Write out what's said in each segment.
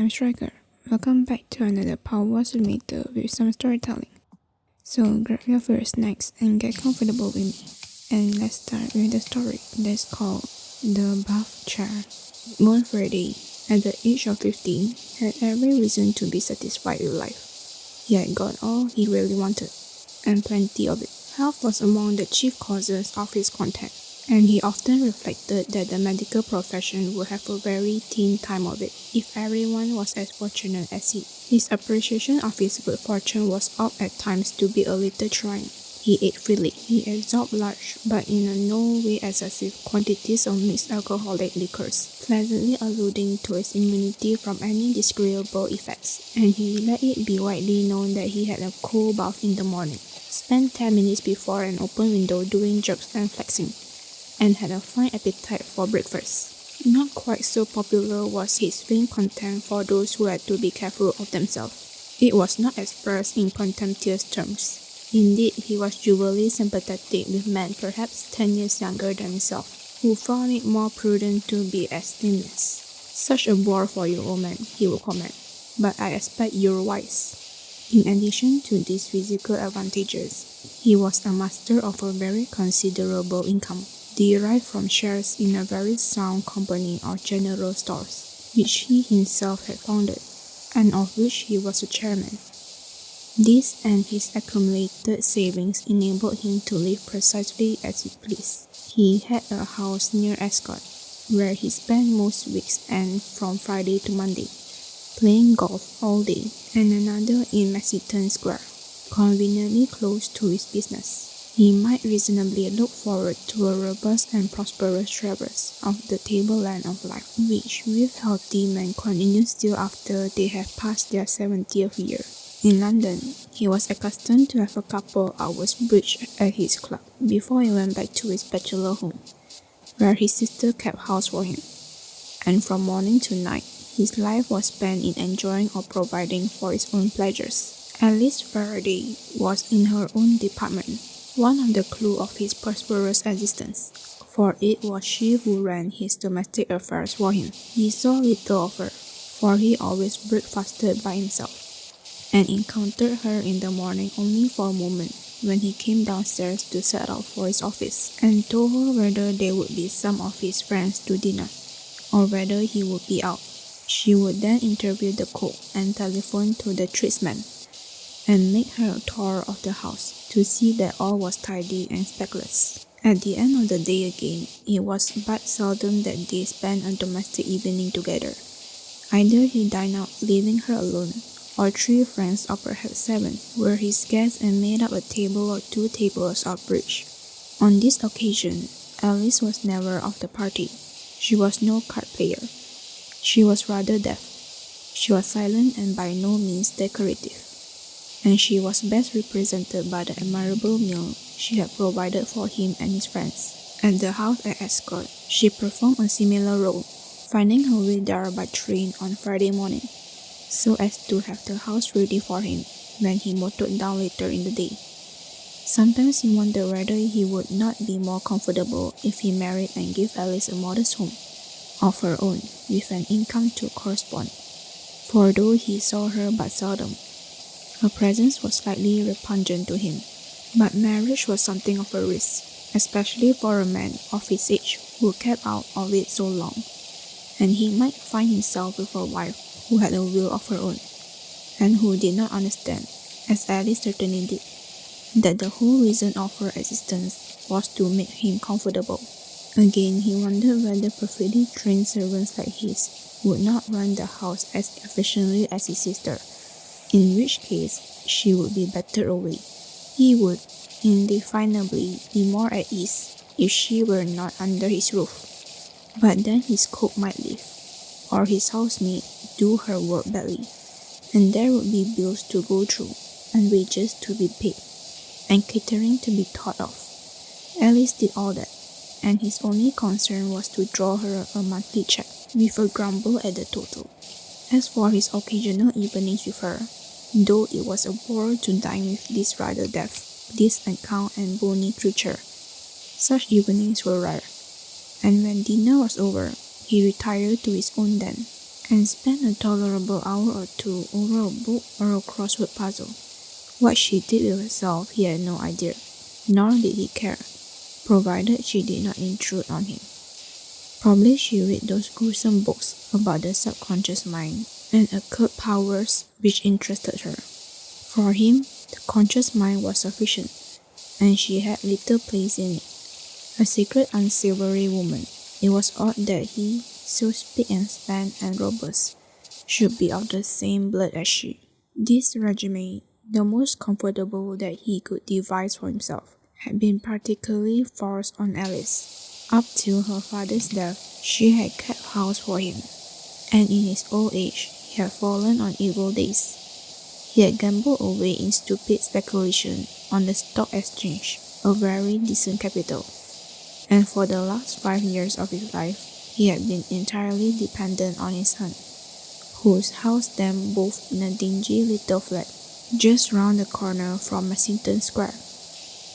I'm Striker. Welcome back to another PowerWash Simulator with some storytelling. So grab your favorite snacks and get comfortable with me. And let's start with the story that's called The Bath Chair. Bon Friday, at the age of 15, had every reason to be satisfied with life. He had got all he really wanted, and plenty of it. Health was among the chief causes of his content, and he often reflected that the medical profession would have a very thin time of it if everyone was as fortunate as he. His appreciation of his good fortune was apt at times to be a little trying. He ate freely. He absorbed large, but in a no way excessive, quantities of mixed alcoholic liquors, pleasantly alluding to his immunity from any disagreeable effects, and he let it be widely known that he had a cool bath in the morning, spent 10 minutes before an open window doing jerks and flexing, and had a fine appetite for breakfast. Not quite so popular was his vain contempt for those who had to be careful of themselves. It was not expressed in contemptuous terms. Indeed, he was jovially sympathetic with men perhaps 10 years younger than himself, who found it more prudent to be abstemious. "Such a bore for you, old man," he would comment, "but I expect you're wise." In addition to these physical advantages, he was a master of a very considerable income, derived from shares in a very sound company of general stores, which he himself had founded, and of which he was a chairman. This and his accumulated savings enabled him to live precisely as he pleased. He had a house near Ascot, where he spent most weeks and from Friday to Monday, playing golf all day, and another in Mexican Square, conveniently close to his business. He might reasonably look forward to a robust and prosperous traverse of the tableland of life, which with healthy men continues still after they have passed their 70th year. In London, he was accustomed to have a couple hours bridge at his club before he went back to his bachelor home, where his sister kept house for him, and from morning to night, his life was spent in enjoying or providing for his own pleasures. Alice Faraday was in her own department, one of the clues of his prosperous existence, for it was she who ran his domestic affairs for him. He saw little of her, for he always breakfasted by himself, and encountered her in the morning only for a moment, when he came downstairs to set out for his office, and told her whether there would be some of his friends to dinner, or whether he would be out. She would then interview the cook and telephone to the tradesman, and make her a tour of the house to see that all was tidy and speckless. At the end of the day again, it was but seldom that they spent a domestic evening together. Either he dined out, leaving her alone, or 3 friends or perhaps 7 were his guests and made up a table or 2 tables of bridge. On this occasion, Alice was never of the party. She was no card player. She was rather deaf. She was silent and by no means decorative, and she was best represented by the admirable meal she had provided for him and his friends. At the house at Ascot, she performed a similar role, finding her way there by train on Friday morning, so as to have the house ready for him when he motored down later in the day. Sometimes he wondered whether he would not be more comfortable if he married and gave Alice a modest home of her own, with an income to correspond, for though he saw her but seldom, her presence was slightly repugnant to him. But marriage was something of a risk, especially for a man of his age who kept out of it so long, and he might find himself with a wife who had a will of her own, and who did not understand, as Alice certainly did, that the whole reason of her existence was to make him comfortable. Again, he wondered whether perfectly trained servants like his would not run the house as efficiently as his sister, in which case she would be better away. He would, indefinably, be more at ease if she were not under his roof. But then his cook might leave, or his housemaid do her work badly, and there would be bills to go through, and wages to be paid, and catering to be thought of. Alice did all that, and his only concern was to draw her a monthly check, with a grumble at the total. As for his occasional evenings with her, though it was a bore to dine with this rather deaf, disaccount and bony creature, such evenings were rare, and when dinner was over, he retired to his own den, and spent a tolerable hour or two over a book or a crossword puzzle. What she did with herself he had no idea, nor did he care, provided she did not intrude on him. Probably she read those gruesome books about the subconscious mind and occult powers which interested her. For him, the conscious mind was sufficient, and she had little place in it. A secret unsavory woman, it was odd that he, so spick and span and robust, should be of the same blood as she. This regime, the most comfortable that he could devise for himself, had been particularly forced on Alice. Up till her father's death, she had kept house for him, and in his old age, he had fallen on evil days. He had gambled away in stupid speculation on the stock exchange, a very decent capital, and for the last 5 years of his life, he had been entirely dependent on his son, who housed them both in a dingy little flat just round the corner from Messington Square.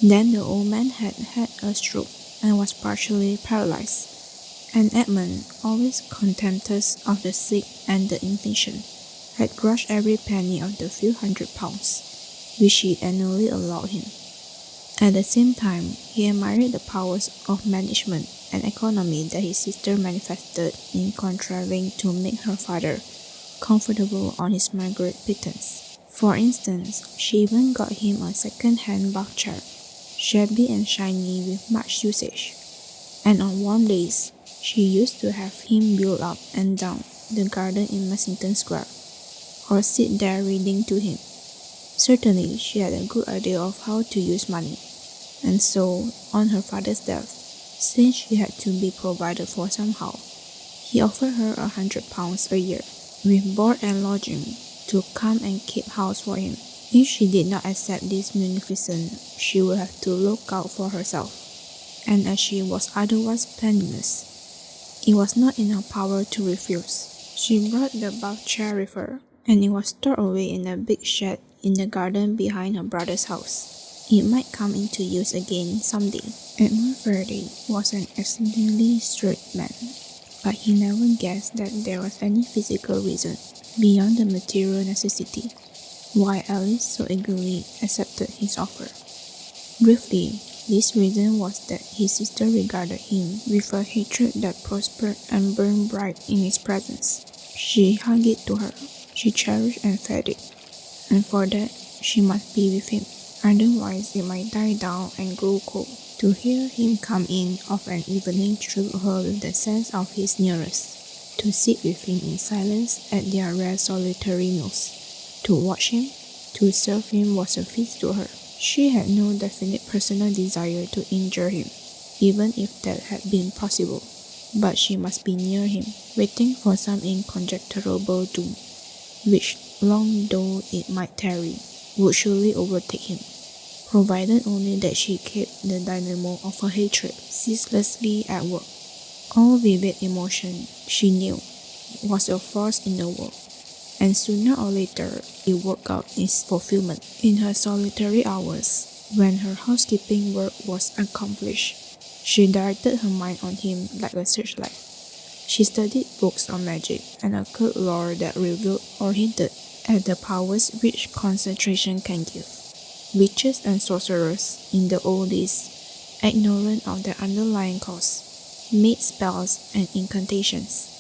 Then the old man had had a stroke and was partially paralyzed, and Edmund, always contemptuous of the sick and the inefficient, had grudged every penny of the few £100 which she annually allowed him. At the same time, he admired the powers of management and economy that his sister manifested in contriving to make her father comfortable on his Margaret pittance. For instance, she even got him a second-hand bath chair, shabby and shiny with much usage, and on warm days, she used to have him build up and down the garden in Messington Square, or sit there reading to him. Certainly, she had a good idea of how to use money, and so, on her father's death, since she had to be provided for somehow, he offered her £100 a year, with board and lodging, to come and keep house for him. If she did not accept this munificence, she would have to look out for herself, and as she was otherwise penniless, it was not in her power to refuse. She brought the bath chair with her, and it was stored away in a big shed in the garden behind her brother's house. It might come into use again someday. Edmund Faraday was an exceedingly shrewd man, but he never guessed that there was any physical reason beyond the material necessity why Alice so eagerly accepted his offer. Briefly, this reason was that his sister regarded him with a hatred that prospered and burned bright in his presence. She hugged it to her, she cherished and fed it, and for that she must be with him, otherwise it might die down and grow cold. To hear him come in of an evening thrilled her with the sense of his nearness. To sit with him in silence at their rare solitary meals, to watch him, to serve him was a feast to her. She had no definite personal desire to injure him, even if that had been possible, but she must be near him, waiting for some inconjecturable doom, which, long though it might tarry, would surely overtake him, provided only that she kept the dynamo of her hatred ceaselessly at work. All vivid emotion, she knew, was a force in the world, and sooner or later it worked out its fulfillment. In her solitary hours, when her housekeeping work was accomplished, she directed her mind on him like a searchlight. She studied books on magic and occult lore that revealed or hinted at the powers which concentration can give. Witches and sorcerers, in the old days, ignorant of their underlying cause, made spells and incantations.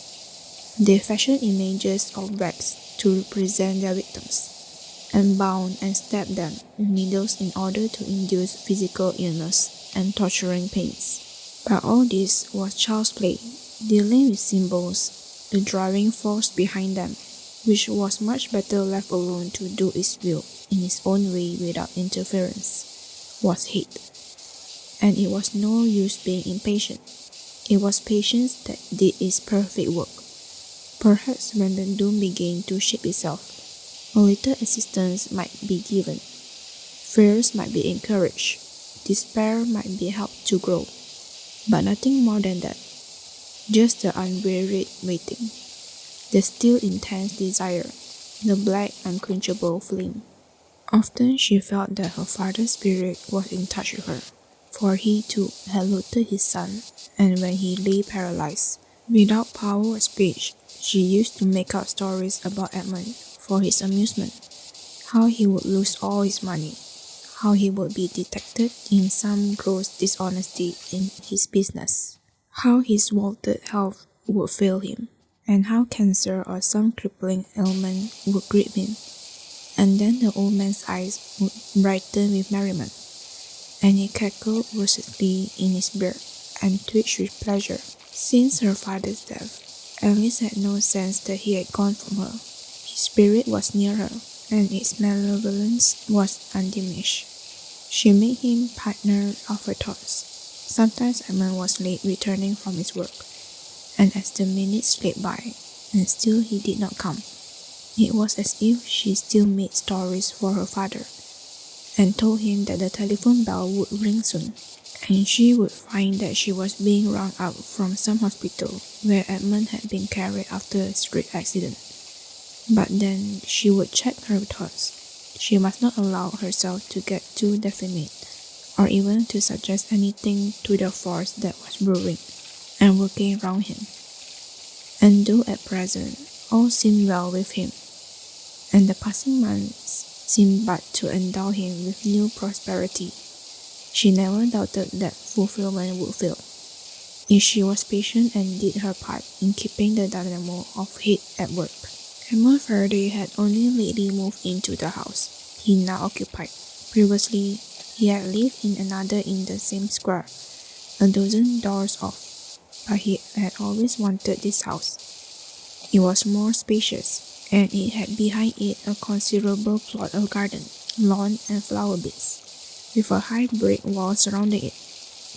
They fashioned images of wax to represent their victims, and bound and stabbed them with needles in order to induce physical illness and torturing pains. But all this was child's play, dealing with symbols, the driving force behind them, which was much better left alone to do its will in its own way without interference, was hate. And it was no use being impatient. It was patience that did its perfect work. Perhaps when the doom began to shape itself, a little assistance might be given, fears might be encouraged, despair might be helped to grow, but nothing more than that. Just the unwearied waiting, the still intense desire, the black unquenchable flame. Often she felt that her father's spirit was in touch with her, for he too had looked his son, and when he lay paralyzed, without power of speech, She used to make up stories about Edmund for his amusement, how he would lose all his money, how he would be detected in some gross dishonesty in his business, how his vaulted health would fail him, and how cancer or some crippling ailment would grip him. And then the old man's eyes would brighten with merriment, and he cackled raucously in his beard and twitched with pleasure. Since her father's death, Alice had no sense that he had gone from her. His spirit was near her, and its malevolence was undiminished. She made him partner of her thoughts. Sometimes Edmund was late returning from his work, and as the minutes slipped by, and still he did not come, it was as if she still made stories for her father, and told him that the telephone bell would ring soon, and she would find that she was being rung up from some hospital where Edmund had been carried after a street accident. But then she would check her thoughts. She must not allow herself to get too definite, or even to suggest anything to the force that was brewing and working around him. And though at present all seemed well with him, and the passing months seemed but to endow him with new prosperity, she never doubted that fulfillment would fail. If she was patient and did her part in keeping the dynamo of hate at work. Edmund Faraday had only lately moved into the house he now occupied. Previously, he had lived in another in the same square, a dozen doors off, but he had always wanted this house. It was more spacious, and it had behind it a considerable plot of garden, lawn and flower beds, with a high brick wall surrounding it.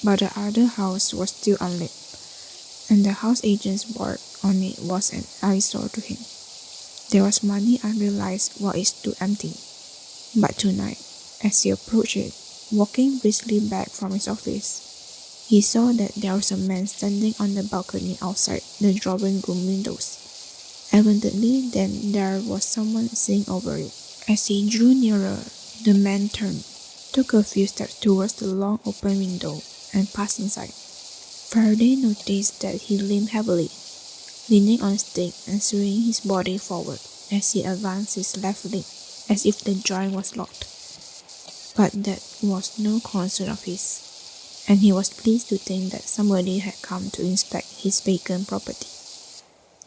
But the other house was still unlit, and the house agent's board on it was an eyesore to him. There was money unrealized while it stood empty. But tonight, as he approached it, walking briskly back from his office, he saw that there was a man standing on the balcony outside the drawing room windows. Evidently, then there was someone sitting over it. As he drew nearer, the man turned, took a few steps towards the long open window, and passed inside. Faraday noticed that he limped heavily, leaning on a stick and swinging his body forward as he advanced his left leg, as if the joint was locked. But that was no concern of his, and he was pleased to think that somebody had come to inspect his vacant property.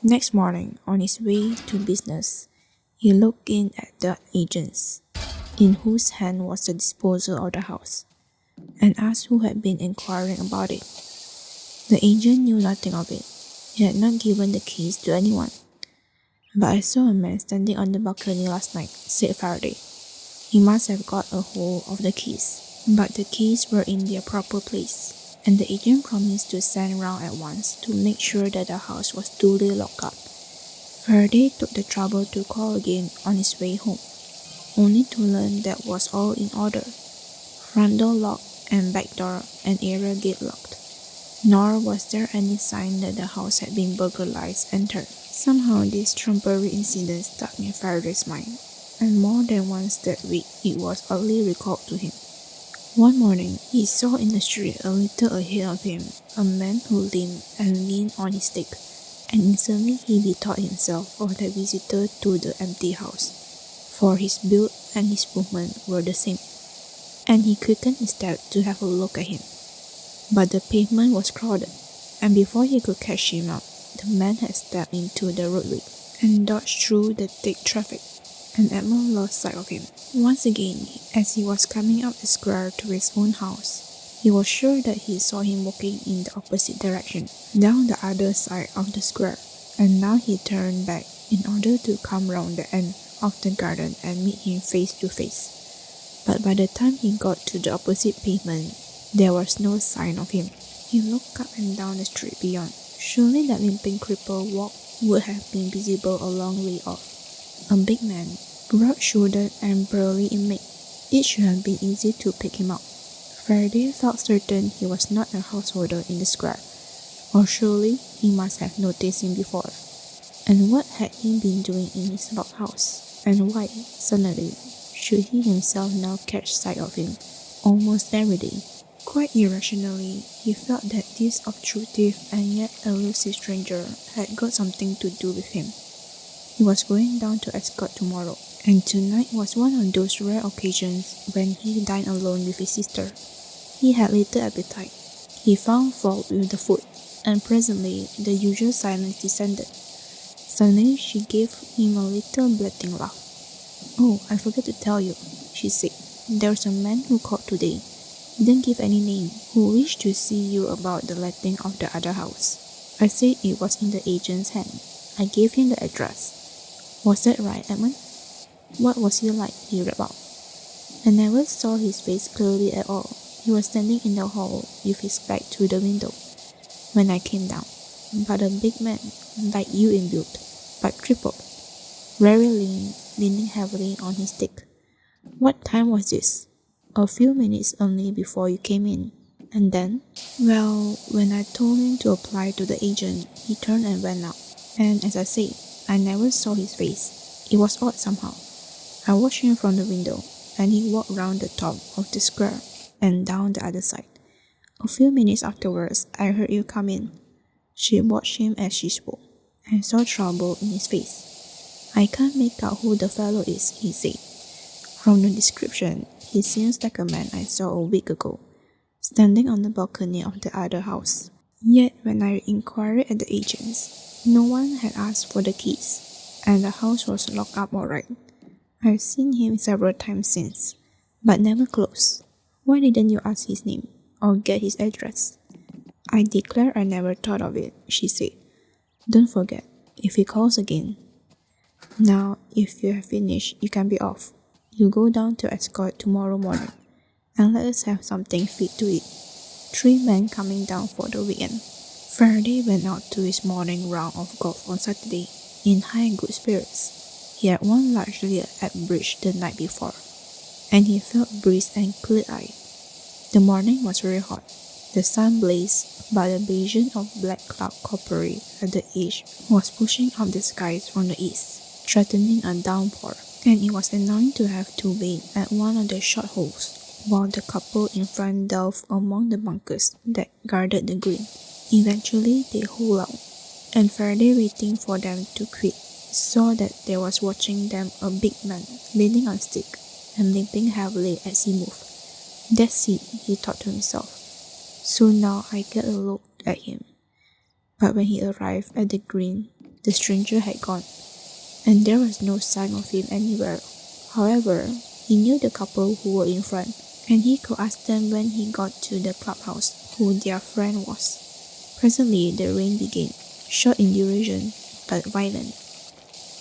Next morning, on his way to business, he looked in at the agents, in whose hand was the disposal of the house, and asked who had been inquiring about it. The agent knew nothing of it. He had not given the keys to anyone. "But I saw a man standing on the balcony last night," said Faraday. "He must have got a hold of the keys." But the keys were in their proper place, and the agent promised to send round at once to make sure that the house was duly locked up. Faraday took the trouble to call again on his way home, only to learn that was all in order. Front door locked and back door and area gate locked. Nor was there any sign that the house had been burglarized and entered. Somehow this trumpery incident stuck in Faraday's mind, and more than once that week it was oddly recalled to him. One morning, he saw in the street a little ahead of him a man who limped and leaned on his stick, and instantly he bethought himself of the visitor to the empty house, for his build and his movement were the same, and he quickened his step to have a look at him. But the pavement was crowded, and before he could catch him up, the man had stepped into the roadway and dodged through the thick traffic, and Edmund lost sight of him. Once again, as he was coming up the square to his own house, he was sure that he saw him walking in the opposite direction, down the other side of the square, and now he turned back in order to come round the end of the garden and meet him face to face. But by the time he got to the opposite pavement, there was no sign of him. He looked up and down the street beyond. Surely that limping cripple walk would have been visible a long way off. A big man, broad-shouldered and burly in make. It should have been easy to pick him out. Faraday felt certain he was not a householder in the square, or surely he must have noticed him before. And what had he been doing in his locked house? And why, suddenly, should he himself now catch sight of him almost every day? Quite irrationally, he felt that this obtrusive and yet elusive stranger had got something to do with him. He was going down to escort tomorrow, and tonight was one of those rare occasions when he dined alone with his sister. He had little appetite. He found fault with the food, and presently the usual silence descended. Suddenly she gave him a little blurting laugh. "Oh, I forgot to tell you," she said. "There's a man who called today. He didn't give any name, who wished to see you about the letting of the other house. I said it was in the agent's hand. I gave him the address. Was that right, Edmund? What was he like?" he rapped. I never saw his face clearly at all. He was standing in the hall with his back to the window when I came down. But a big man, like you in build, but crippled, very lean, leaning heavily on his stick. What time was this? A few minutes only before you came in. And then? Well, when I told him to apply to the agent, he turned and went out. And as I say, I never saw his face. It was odd somehow. I watched him from the window, and he walked round the top of the square and down the other side. A few minutes afterwards, I heard you come in. She watched him as she spoke, and saw trouble in his face. I can't make out who the fellow is, he said. From the description, he seems like a man I saw a week ago, standing on the balcony of the other house. Yet when I inquired at the agents, no one had asked for the keys, and the house was locked up all right. I've seen him several times since, but never close. Why didn't you ask his name, or get his address? I declare I never thought of it, she said. Don't forget, if he calls again. Now, if you have finished, you can be off. You go down to escort tomorrow morning, and let us have something fit to eat. 3 men coming down for the weekend. Faraday went out to his morning round of golf on Saturday, in high good spirits. He had won largely at bridge the night before, and he felt brisk and clear-eyed. The morning was very hot. The sun blazed, but a vision of black cloud coppery at the edge was pushing up the skies from the east, threatening a downpour, and it was annoying to have to wait at one of the short holes while the couple in front delved among the bunkers that guarded the green. Eventually they holed out, and Faraday, waiting for them to quit, saw that there was watching them a big man leaning on a stick and limping heavily as he moved. That's it, he thought to himself. So now I get a look at him. But when he arrived at the green, the stranger had gone, and there was no sign of him anywhere. However, he knew the couple who were in front, and he could ask them when he got to the clubhouse who their friend was. Presently the rain began, short in duration, but violent,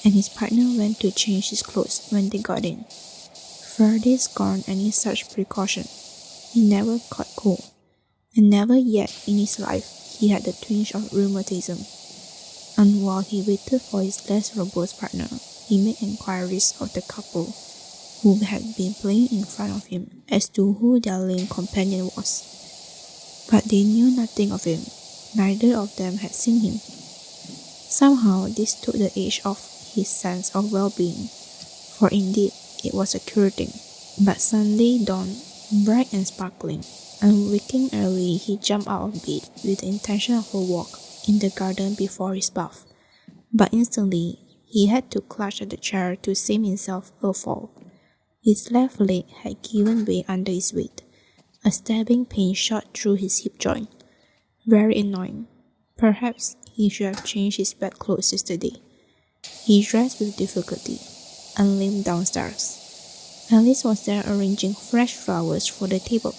and his partner went to change his clothes when they got in. Faraday scorned any such precaution. He never caught cold, and never yet in his life he had a twinge of rheumatism. And while he waited for his less robust partner, he made inquiries of the couple who had been playing in front of him as to who their lame companion was. But they knew nothing of him. Neither of them had seen him. Somehow this took the edge off his sense of well-being, for indeed it was a queer thing. But Sunday dawned, bright and sparkling, and waking early he jumped out of bed with the intention of a walk in the garden before his bath. But instantly he had to clutch at the chair to save himself a fall. His left leg had given way under his weight. A stabbing pain shot through his hip joint. Very annoying. Perhaps he should have changed his bedclothes yesterday. He dressed with difficulty and limped downstairs. Alice was there arranging fresh flowers for the table.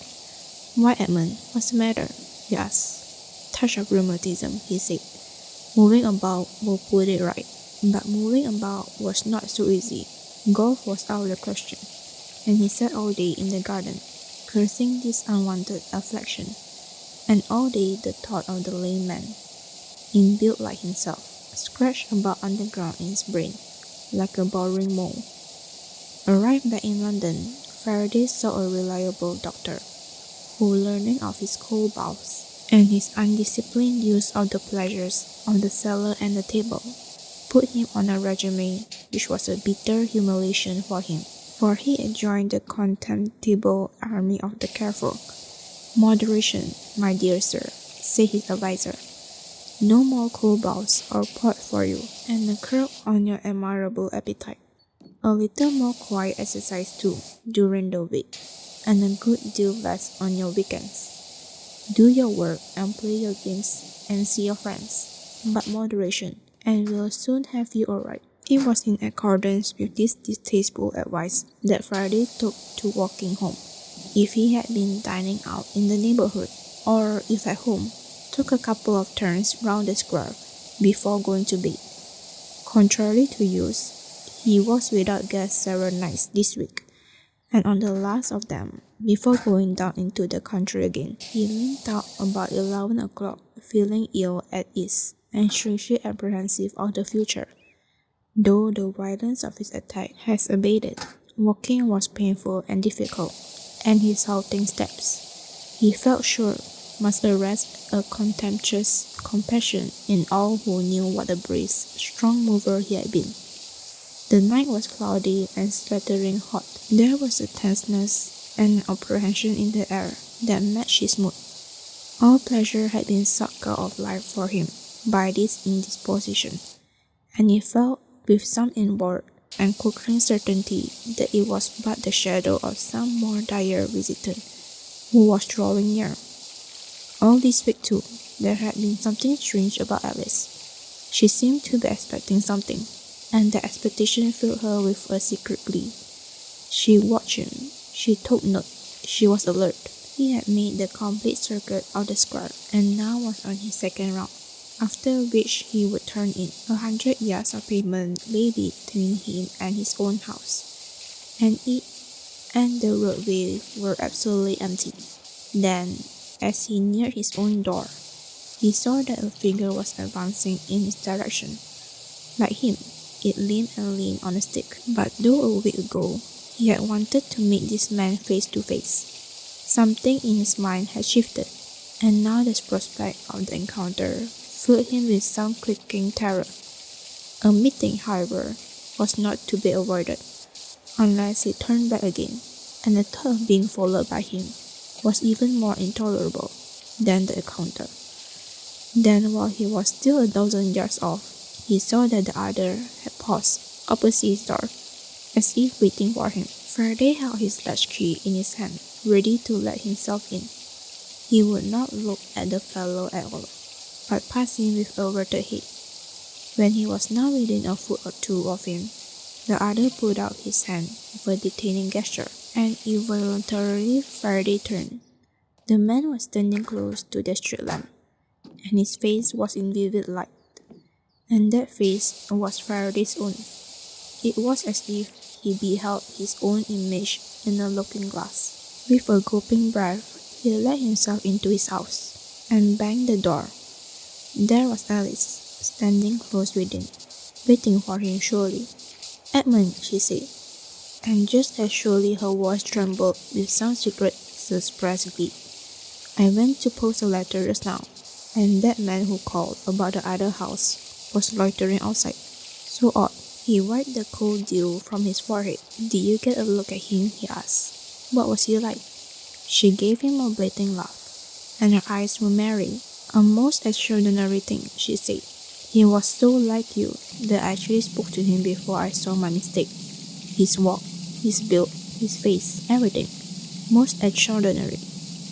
Why, Edmund, what's the matter? He asked. Touch of rheumatism, he said. Moving about will put it right. But moving about was not so easy. Golf was out of the question, and he sat all day in the garden, cursing this unwanted affliction, and all day the thought of the lame man, imbued like himself, scratched about underground in his brain, like a boring mole. Arrived back in London, Faraday saw a reliable doctor, who, learning of his cold baths and his undisciplined use of the pleasures of the cellar and the table, put him on a regimen which was a bitter humiliation for him, for he had joined the contemptible army of the careful, Moderation, my dear sir, said his advisor. No more cold baths or port for you, and a curb on your admirable appetite. A little more quiet exercise too during the week, and a good deal less on your weekends. Do your work and play your games and see your friends, but moderation, and we'll soon have you alright. It was in accordance with this distasteful advice that Friday took to walking home. If he had been dining out in the neighborhood, or if at home, took a couple of turns round the square before going to bed. Contrary to use, he was without guests several nights this week, and on the last of them, before going down into the country again, he leaned out about 11 o'clock, feeling ill at ease and strangely apprehensive of the future. Though the violence of his attack has abated, walking was painful and difficult, and his halting steps, he felt sure, must arrest a contemptuous compassion in all who knew what a brisk, strong mover he had been. The night was cloudy and sweltering hot. There was a tenseness and apprehension in the air that matched his mood. All pleasure had been sucked out of life for him by this indisposition, and he felt with some inward and quickening certainty that it was but the shadow of some more dire visitant who was drawing near. All this week too, there had been something strange about Alice. She seemed to be expecting something, and the expectation filled her with a secret glee. She watched him, she took note, she was alert. He had made the complete circuit of the square, and now was on his second round, after which he would turn in. 100 yards of pavement lay between him and his own house, and it and the roadway were absolutely empty. Then, as he neared his own door, he saw that a figure was advancing in his direction. Like him, it leaned and leaned on a stick. But though a week ago he had wanted to meet this man face to face, something in his mind had shifted, and now the prospect of the encounter filled him with some creeping terror. A meeting, however, was not to be avoided, unless he turned back again, and the thought of being followed by him was even more intolerable than the encounter. Then, while he was still a dozen yards off, he saw that the other had paused opposite his door, as if waiting for him. Faraday held his latchkey in his hand, ready to let himself in. He would not look at the fellow at all, but passed him with averted head. When he was now within a foot or two of him, the other put out his hand with a detaining gesture, and involuntarily Faraday turned. The man was standing close to the street lamp, and his face was in vivid light, and that face was Faraday's own. It was as if he beheld his own image in a looking-glass. With a gulping breath, he let himself into his house, and banged the door. There was Alice, standing close within, waiting for him surely. "Edmund," she said, and just as surely her voice trembled with some secret suppressed glee. "I went to post a letter just now, and that man who called about the other house was loitering outside. So odd." He wiped the cold dew from his forehead. "Did you get a look at him?" he asked. "What was he like?" She gave him a blatant laugh, and her eyes were merry. "A most extraordinary thing," she said. "He was so like you that I actually spoke to him before I saw my mistake. His walk, his build, his face, everything. Most extraordinary.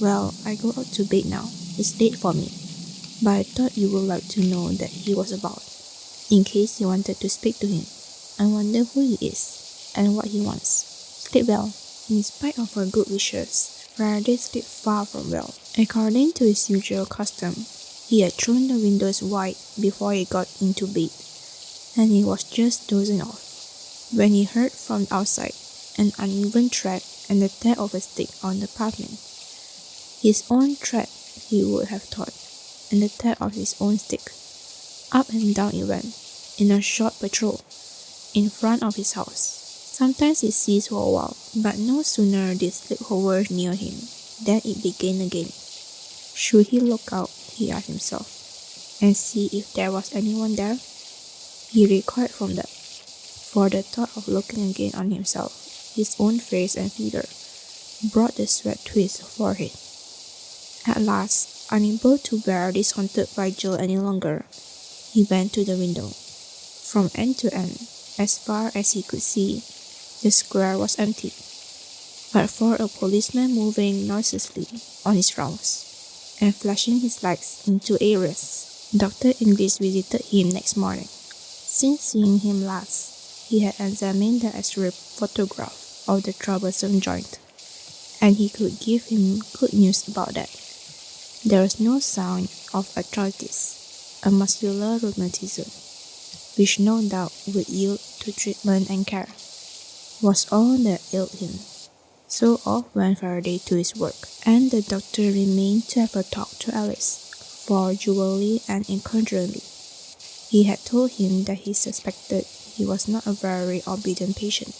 Well, I go out to bed now. It's late for me. But I thought you would like to know that he was about, in case you wanted to speak to him. I wonder who he is, and what he wants. Sleep well." In spite of her good wishes, Faraday slept far from well. According to his usual custom, he had thrown the windows wide before he got into bed, and he was just dozing off, when he heard from outside an uneven tread and the tap of a stick on the pavement. His own tread, he would have thought, and the tap of his own stick. Up and down it went, in a short patrol, in front of his house. Sometimes it ceased for a while, but no sooner did sleep hover near him than it began again. Should he look out, he asked himself, and see if there was anyone there? He recoiled from that, for the thought of looking again on himself, his own face and figure, brought the sweat to his forehead. At last, unable to bear this haunted vigil any longer, he went to the window. From end to end, as far as he could see, the square was empty, but for a policeman moving noiselessly on his rounds and flashing his lights into areas. Dr. English visited him next morning. Since seeing him last, he had examined the X-ray photograph of the troublesome joint, and he could give him good news about that. There was no sign of arthritis, a muscular rheumatism, which no doubt would yield to treatment and care, was all that ailed him. So off went Faraday to his work, and the doctor remained to have a talk to Alice, for jewelry and encouragingly. He had told him that he suspected he was not a very obedient patient,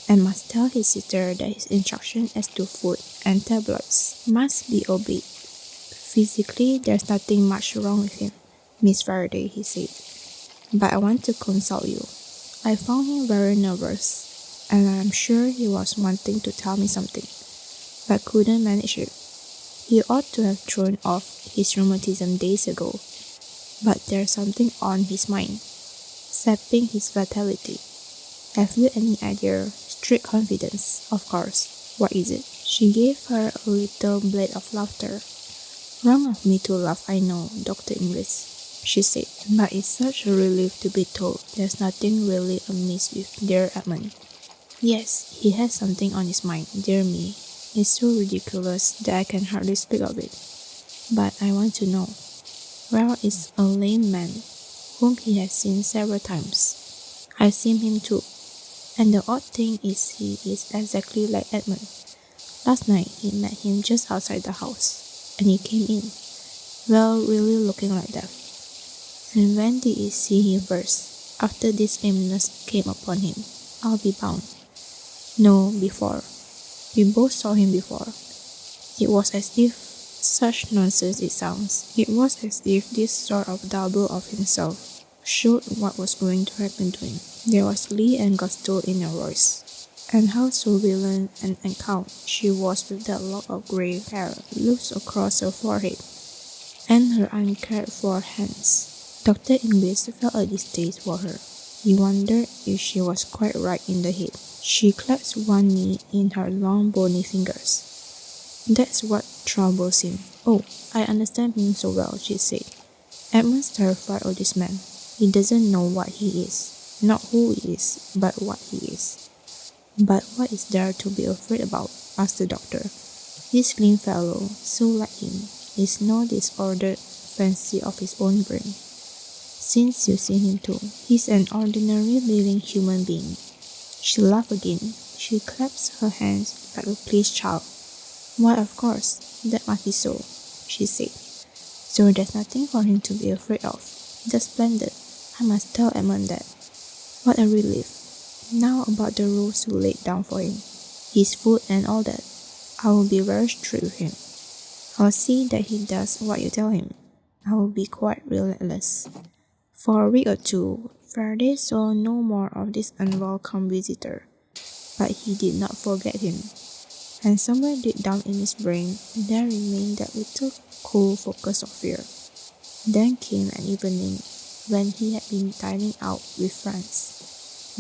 and must tell his sister that his instructions as to food and tabloids must be obeyed. Physically, there's nothing much wrong with him, Miss Faraday, he said, but I want to consult you. I found him very nervous, and I'm sure he was wanting to tell me something, but couldn't manage it. He ought to have thrown off his rheumatism days ago, but there's something on his mind, sapping his vitality. Have you any idea? Strict confidence, of course. What is it? She gave her a little blade of laughter. Wrong of me to laugh, I know, Dr. English, she said, but it's such a relief to be told there's nothing really amiss with dear Edmund. Yes, he has something on his mind, dear me. It's so ridiculous that I can hardly speak of it. But I want to know, where is a lame man whom he has seen several times? I've seen him too, and the odd thing is he is exactly like Edmund. Last night he met him just outside the house, and he came in, well, really looking like that. And when did he see him first? After this illness came upon him, I'll be bound. No, before. We both saw him before. It was as if, such nonsense it sounds, it was as if this sort of double of himself showed what was going to happen to him. There was glee and gusto in her voice. And how surveillant and uncouth she was with that lock of grey hair loose across her forehead, and her uncared for hands. Dr. English felt a distaste for her. He wondered if she was quite right in the head. She clasped one knee in her long bony fingers. That's what troubles him. Oh, I understand him so well, she said. Edmund's terrified of this man. He doesn't know what he is. Not who he is, but what he is. But what is there to be afraid about? Asked the doctor. This slim fellow, so like him, is no disordered fancy of his own brain. Since you've seen him too, he's an ordinary living human being. She laughed again. She clasped her hands like a pleased child. Why, of course, that must be so, she said. So there's nothing for him to be afraid of. That's splendid. I must tell Edmund that. What a relief. Now about the rules you laid down for him, his food and all that. I will be very strict with him. I'll see that he does what you tell him. I will be quite relentless. For a week or two, Faraday saw no more of this unwelcome visitor, but he did not forget him. And somewhere deep down in his brain, there remained that little cool focus of fear. Then came an evening when he had been dining out with friends.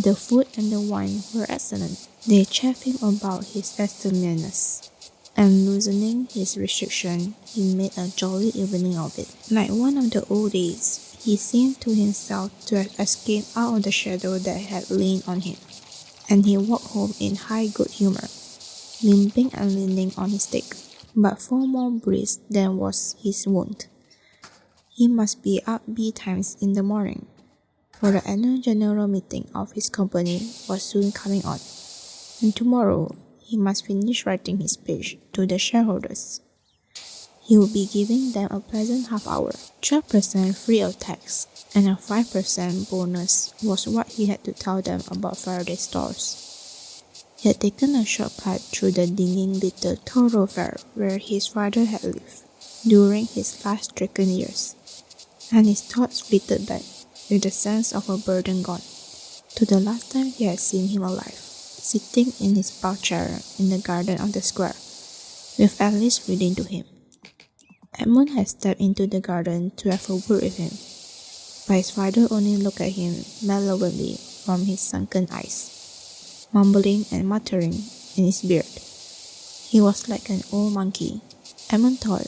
The food and the wine were excellent. They chaffed him about his abstemiousness, and loosening his restriction, he made a jolly evening of it. Like one of the old days, he seemed to himself to have escaped out of the shadow that had lain on him, and he walked home in high good humour, limping and leaning on his stick, but far more brisk than was his wont. He must be up betimes in the morning, for the annual general meeting of his company was soon coming on, and tomorrow he must finish writing his speech to the shareholders. He would be giving them a pleasant half-hour. 12% free of tax and a 5% bonus was what he had to tell them about Faraday stores. He had taken a shortcut through the dingy little thoroughfare where his father had lived during his last stricken years, and his thoughts flitted back with the sense of a burden gone, to the last time he had seen him alive, sitting in his bar chair in the garden of the square, with Alice reading to him. Edmund had stepped into the garden to have a word with him, but his father only looked at him malevolently from his sunken eyes, mumbling and muttering in his beard. He was like an old monkey, Edmund thought,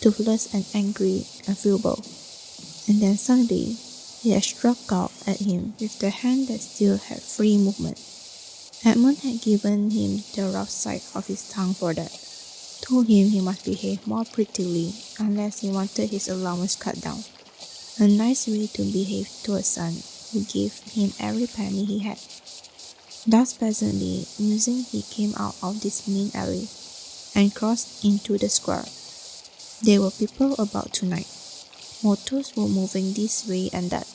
toothless and angry and feeble. And then suddenly, he had struck out at him with the hand that still had free movement. Edmund had given him the rough side of his tongue for that, told him he must behave more prettily unless he wanted his allowance cut down. A nice way to behave to a son who gave him every penny he had. Thus pleasantly musing, he came out of this mean alley and crossed into the square. There were people about tonight. Motors were moving this way and that,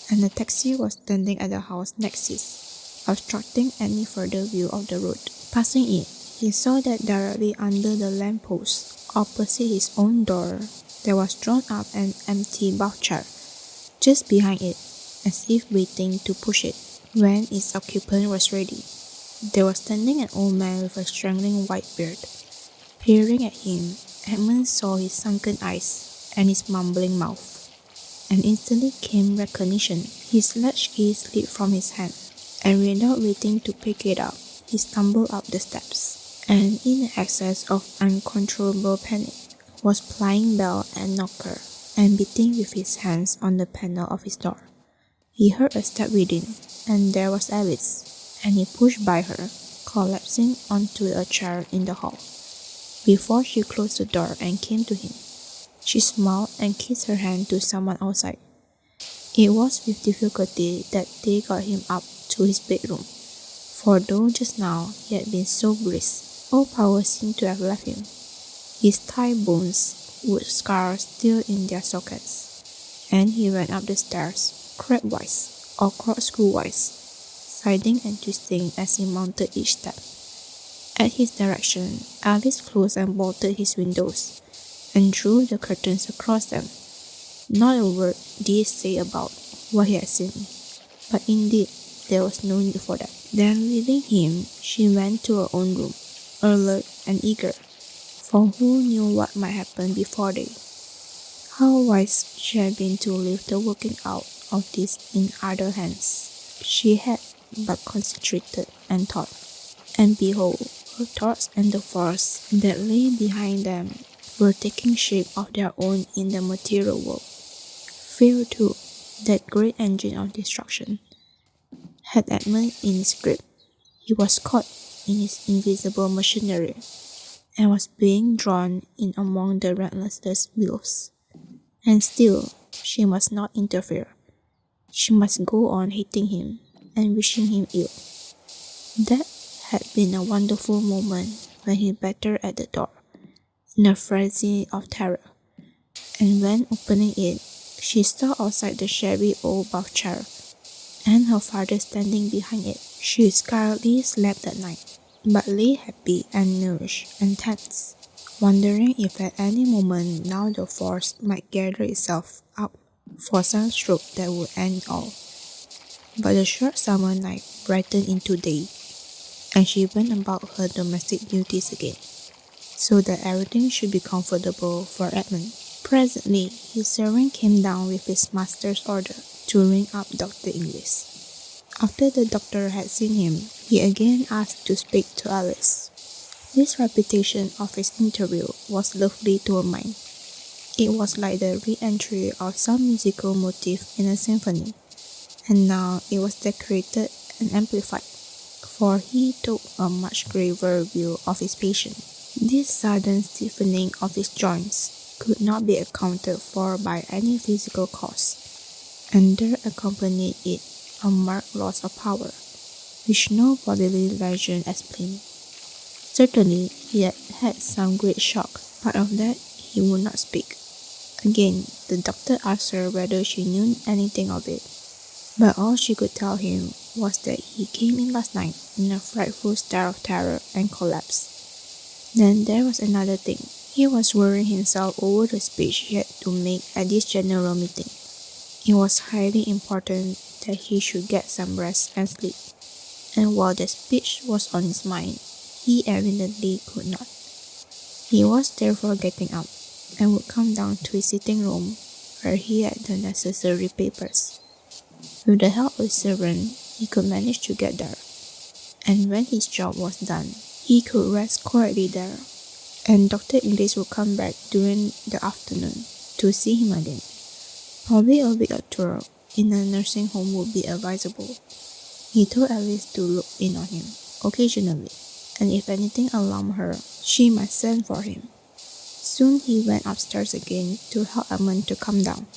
and a taxi was standing at the house next his, obstructing any further view of the road. Passing it, he saw that directly under the lamppost, opposite his own door, there was drawn up an empty bath chair, just behind it, as if waiting to push it. When its occupant was ready, there was standing an old man with a straggling white beard. Peering at him, Edmund saw his sunken eyes and his mumbling mouth, and instantly came recognition. His latchkey slipped from his hand, and without waiting to pick it up, he stumbled up the steps, and in an excess of uncontrollable panic, was plying bell and knocker, and beating with his hands on the panel of his door. He heard a step within, and there was Alice, and he pushed by her, collapsing onto a chair in the hall. Before she closed the door and came to him, she smiled and kissed her hand to someone outside. It was with difficulty that they got him up to his bedroom, for though just now he had been so brisk, all power seemed to have left him. His thigh bones would scars still in their sockets, and he went up the stairs, crabwise or corkscrew-wise, siding and twisting as he mounted each step. At his direction, Alice closed and bolted his windows, and drew the curtains across them. Not a word did he say about what he had seen, but indeed there was no need for that. Then leaving him, she went to her own room, alert and eager, for who knew what might happen before day. How wise she had been to leave the working out of this in other hands. She had but concentrated and thought, and behold, her thoughts and the force that lay behind them were taking shape of their own in the material world. Fear too, that great engine of destruction, had Edmund in his grip. He was caught in his invisible machinery, and was being drawn in among the relentless wheels. And still, she must not interfere. She must go on hating him and wishing him ill. That had been a wonderful moment when he battered at the door, in a frenzy of terror, and when opening it, she saw outside the shabby old bath chair, and her father standing behind it. She scarcely slept that night, but lay happy and nourished and tense, wondering if at any moment now the force might gather itself up for some stroke that would end all. But the short summer night brightened into day, and she went about her domestic duties again, so that everything should be comfortable for Edmund. Presently, his servant came down with his master's order to ring up Dr. Inglis. After the doctor had seen him, he again asked to speak to Alice. This repetition of his interview was lovely to her mind. It was like the re-entry of some musical motif in a symphony, and now it was decorated and amplified, for he took a much graver view of his patient. This sudden stiffening of his joints could not be accounted for by any physical cause, and there accompanied it a marked loss of power, which no bodily lesion explained. Certainly, he had had some great shock, but of that he would not speak. Again, the doctor asked her whether she knew anything of it, but all she could tell him was that he came in last night in a frightful stare of terror and collapsed. Then there was another thing. He was worrying himself over the speech he had to make at this general meeting. It was highly important that he should get some rest and sleep, and while the speech was on his mind, he evidently could not. He was therefore getting up, and would come down to his sitting room where he had the necessary papers. With the help of his servant, he could manage to get there, and when his job was done, he could rest quietly there, and Dr. English would come back during the afternoon to see him again. Probably a week or tour in a nursing home would be advisable. He told Alice to look in on him occasionally, and if anything alarmed her, she might send for him. Soon he went upstairs again to help Edmund to come down,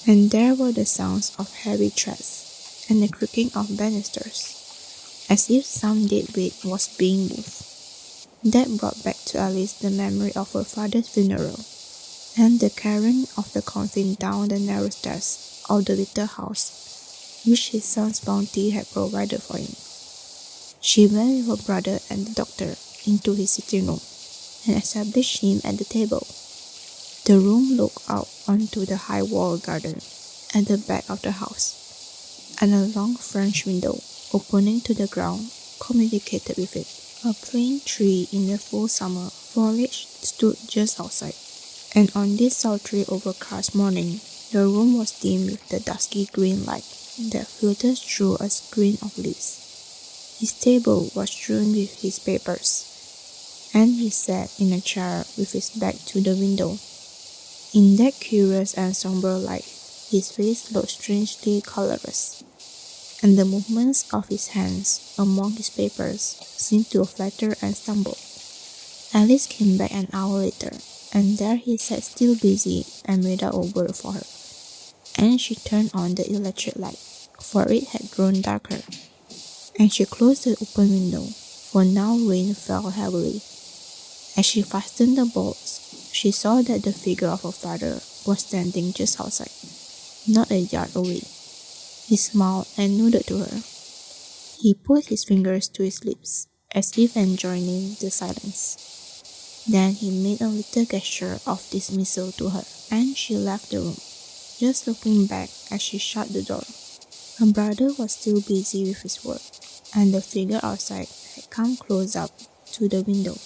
and there were the sounds of heavy treads and the creaking of banisters, as if some dead weight was being moved. That brought back to Alice the memory of her father's funeral, and the carrying of the coffin down the narrow stairs of the little house, which his son's bounty had provided for him. She went with her brother and the doctor into his sitting room, and established him at the table. The room looked out onto the high-walled garden at the back of the house, and a long French window opening to the ground communicated with it. A plane tree in the full summer foliage stood just outside, and on this sultry overcast morning, the room was dim with the dusky green light that filtered through a screen of leaves. His table was strewn with his papers, and he sat in a chair with his back to the window. In that curious and somber light, his face looked strangely colorless, and the movements of his hands among his papers seemed to flutter and stumble. Alice came back an hour later, and there he sat still busy and without a word for her. And she turned on the electric light, for it had grown darker, and she closed the open window, for now rain fell heavily. As she fastened the bolts, she saw that the figure of her father was standing just outside, not a yard away. He smiled and nodded to her. He put his fingers to his lips, as if enjoining the silence. Then he made a little gesture of dismissal to her, and she left the room, just looking back as she shut the door. Her brother was still busy with his work, and the figure outside had come close up to the window.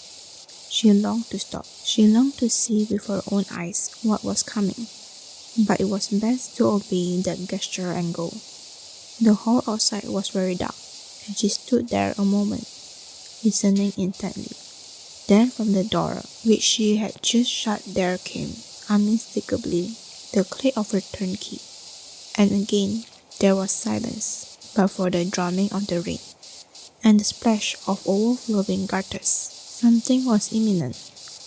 She longed to stop. She longed to see with her own eyes what was coming, but it was best to obey that gesture and go. The hall outside was very dark, and she stood there a moment, listening intently. Then from the door, which she had just shut, there came, unmistakably, the click of her turnkey. And again, there was silence, but for the drumming of the rain, and the splash of overflowing gutters. Something was imminent.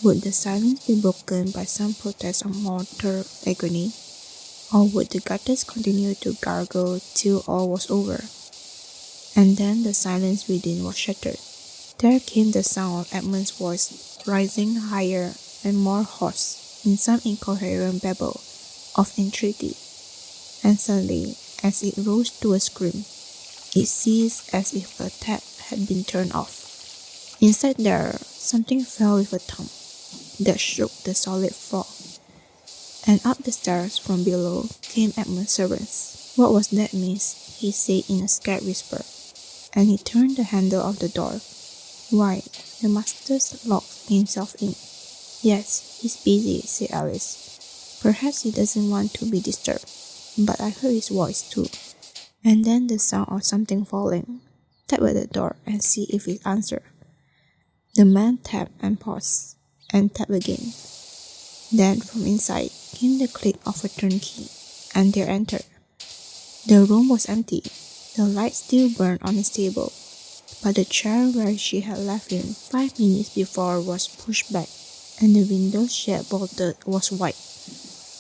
Would the silence be broken by some protest of mortal agony? Or would the gutters continue to gargle till all was over? And then the silence within was shattered. There came the sound of Edmund's voice, rising higher and more hoarse in some incoherent babble of entreaty. And suddenly, as it rose to a scream, it ceased as if a tap had been turned off. Inside there, something fell with a thump that shook the solid floor. And up the stairs from below came Edmund's servants. "What was that, miss?" he said in a scared whisper, and he turned the handle of the door. "Why, the master's locked himself in." "Yes, he's busy," said Alice. "Perhaps he doesn't want to be disturbed, but I heard his voice too." And then the sound of something falling. "Tap at the door and see if it answers." The man tapped and paused, and tapped again. Then from inside came the click of a turnkey, and they entered. The room was empty. The light still burned on his table, but the chair where she had left him 5 minutes before was pushed back, and the window she had bolted was wide.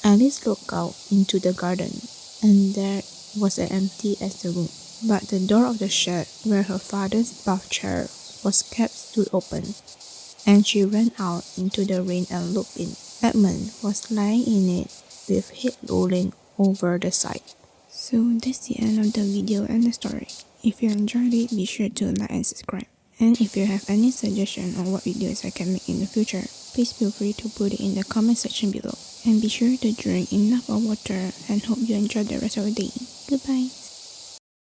Alice looked out into the garden, and there was as empty as the room. But the door of the shed where her father's bath chair was kept stood open, and she ran out into the rain and looked in. Edmund was lying in it with head rolling over the side. So that's the end of the video and the story. If you enjoyed it, be sure to like and subscribe. And if you have any suggestion on what videos I can make in the future, please feel free to put it in the comment section below. And be sure to drink enough of water, and hope you enjoy the rest of the day. Goodbye.